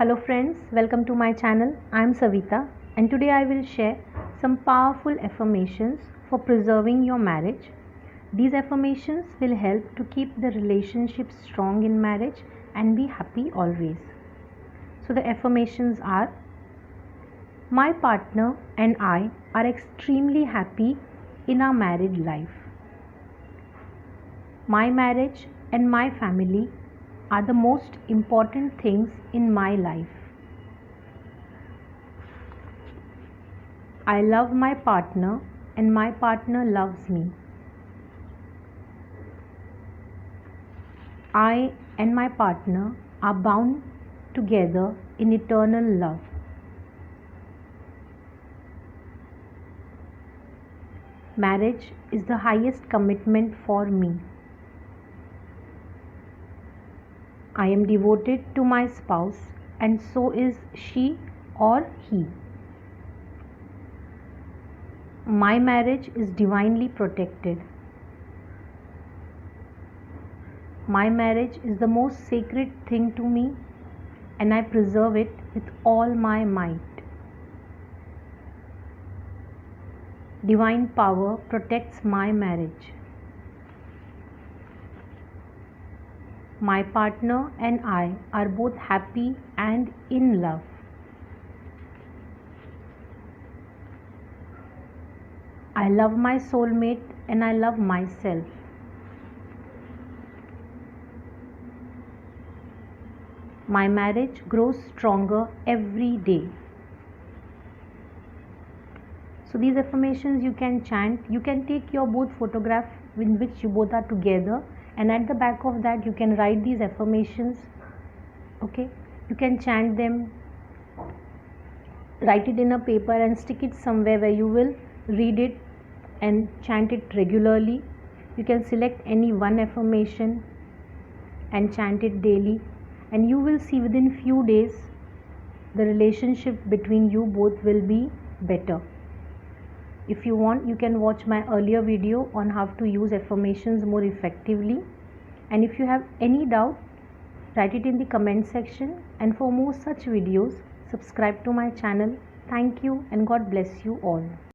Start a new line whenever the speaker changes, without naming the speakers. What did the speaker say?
Hello friends, welcome to my channel. I am Savita and today I will share some powerful affirmations for preserving your marriage. These affirmations will help to keep the relationship strong in marriage and be happy always. So the affirmations are: my partner and I are extremely happy in our married life. My marriage and my family are the most important things in my life. I love my partner and my partner loves me. I and my partner are bound together in eternal love. Marriage is the highest commitment for me. I am devoted to my spouse and so is she or he. My marriage is divinely protected. My marriage is the most sacred thing to me and I preserve it with all my might. Divine power protects my marriage. My partner and I are both happy and in love. I love my soulmate and I love myself. My marriage grows stronger every day. So these affirmations you can chant. You can take your both photograph in which you both are together, and at the back of that you can write these affirmations. Okay, you can chant them, write it in a paper and stick it somewhere where you will read it and chant it regularly. You can select any one affirmation and chant it daily, and you will see within few days the relationship between you both will be better. If you want, you can watch my earlier video on how to use affirmations more effectively. And if you have any doubt, write it in the comment section. And for more such videos, subscribe to my channel. Thank you and God bless you all.